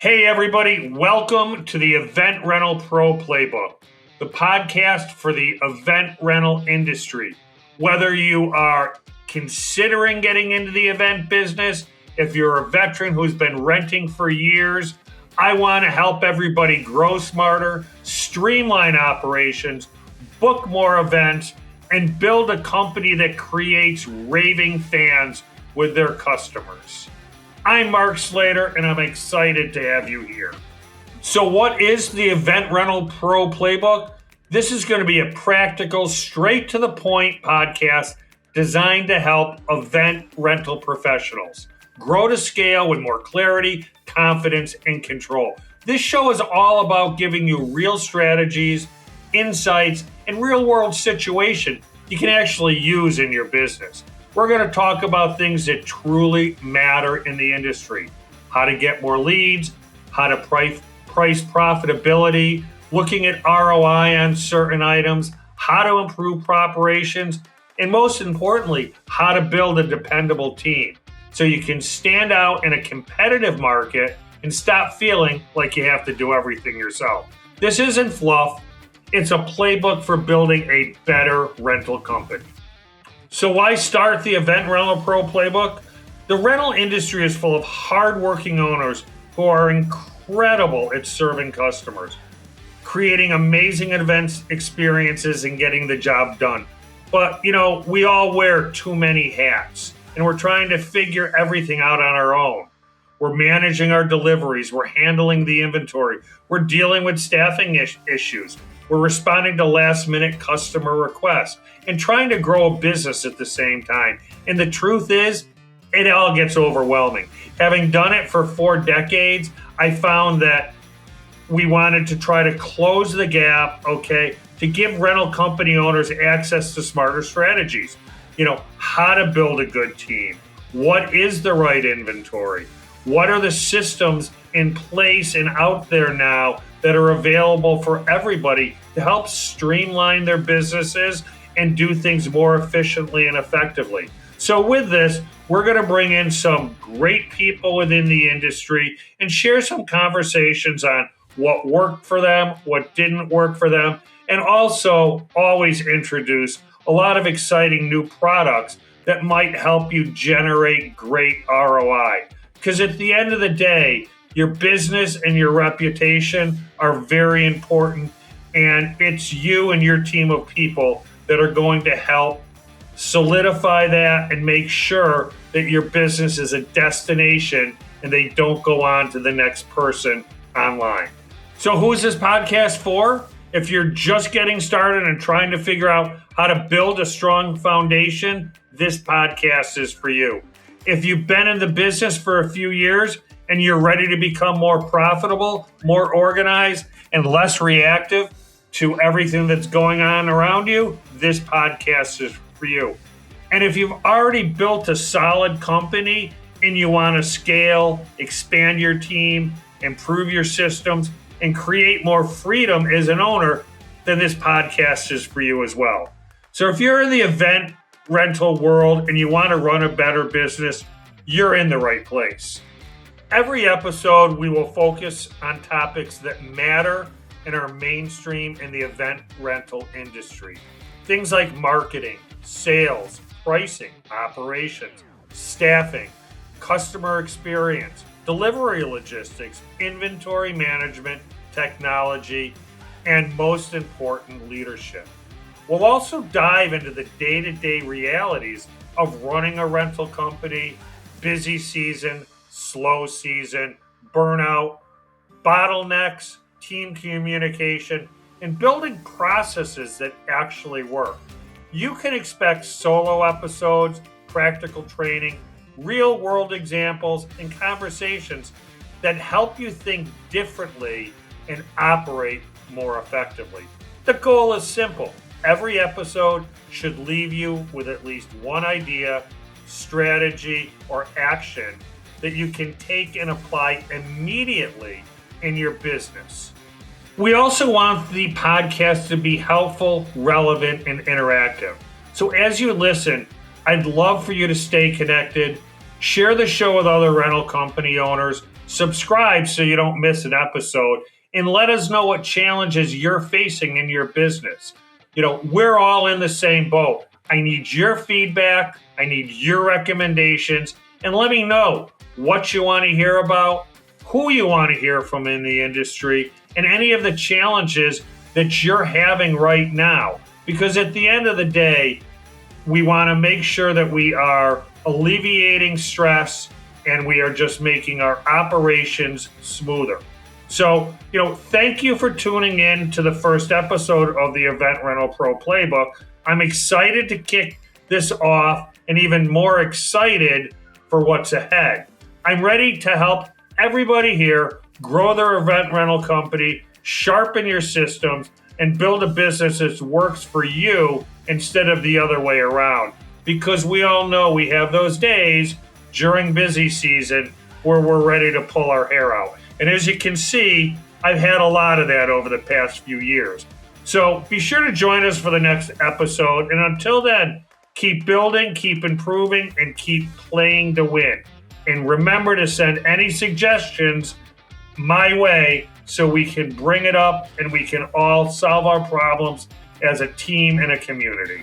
Hey, everybody, welcome to the Event Rental Pro Playbook, the podcast for the event rental industry. Whether you are considering getting into the event business, if you're a veteran who's been renting for years, I want to help everybody grow smarter, streamline operations, book more events, and build a company that creates raving fans with their customers. I'm Mark Slater, and I'm excited to have you here. So what is the Event Rental Pro Playbook? This is going to be a practical, straight-to-the-point podcast designed to help event rental professionals grow to scale with more clarity, confidence, and control. This show is all about giving you real strategies, insights, and real-world situations you can actually use in your business. We're going to talk about things that truly matter in the industry. How to get more leads, how to price profitability, looking at ROI on certain items, how to improve operations, and most importantly, how to build a dependable team so you can stand out in a competitive market and stop feeling like you have to do everything yourself. This isn't fluff. It's a playbook for building a better rental company. So why start the Event Rental Pro Playbook? The rental industry is full of hardworking owners who are incredible at serving customers, creating amazing events experiences, and getting the job done. But, we all wear too many hats, and we're trying to figure everything out on our own. We're managing our deliveries. We're handling the inventory. We're dealing with staffing issues. We're responding to last-minute customer requests and trying to grow a business at the same time. And the truth is, it all gets overwhelming. Having done it for 4 decades, I found that we wanted to try to close the gap, to give rental company owners access to smarter strategies. How to build a good team. What is the right inventory? What are the systems in place and out there now that are available for everybody to help streamline their businesses and do things more efficiently and effectively? So with this, we're going to bring in some great people within the industry and share some conversations on what worked for them, what didn't work for them, and also always introduce a lot of exciting new products that might help you generate great ROI. Because at the end of the day, your business and your reputation are very important, and it's you and your team of people that are going to help solidify that and make sure that your business is a destination and they don't go on to the next person online. So who is this podcast for? If you're just getting started and trying to figure out how to build a strong foundation, this podcast is for you. If you've been in the business for a few years and you're ready to become more profitable, more organized, and less reactive to everything that's going on around you, this podcast is for you. And if you've already built a solid company and you want to scale, expand your team, improve your systems, and create more freedom as an owner, then this podcast is for you as well. So if you're in the event rental world and you want to run a better business, you're in the right place. Every episode, we will focus on topics that matter and are mainstream in the event rental industry. Things like marketing, sales, pricing, operations, staffing, customer experience, delivery logistics, inventory management, technology, and most important, leadership. We'll also dive into the day-to-day realities of running a rental company, busy season, slow season, burnout, bottlenecks, team communication, and building processes that actually work. You can expect solo episodes, practical training, real-world examples, and conversations that help you think differently and operate more effectively. The goal is simple. Every episode should leave you with at least one idea, strategy, or action that you can take and apply immediately in your business. We also want the podcast to be helpful, relevant, and interactive. So as you listen, I'd love for you to stay connected, share the show with other rental company owners, subscribe so you don't miss an episode, and let us know what challenges you're facing in your business. We're all in the same boat. I need your feedback. I need your recommendations, and let me know what you want to hear about, who you want to hear from in the industry, and any of the challenges that you're having right now. Because at the end of the day, we want to make sure that we are alleviating stress and we are just making our operations smoother. So, thank you for tuning in to the first episode of the Event Rental Pro Playbook. I'm excited to kick this off and even more excited for what's ahead. I'm ready to help everybody here grow their event rental company, sharpen your systems, and build a business that works for you instead of the other way around. Because we all know we have those days during busy season where we're ready to pull our hair out. And as you can see, I've had a lot of that over the past few years. So be sure to join us for the next episode. And until then, keep building, keep improving, and keep playing to win. And remember to send any suggestions my way so we can bring it up and we can all solve our problems as a team and a community.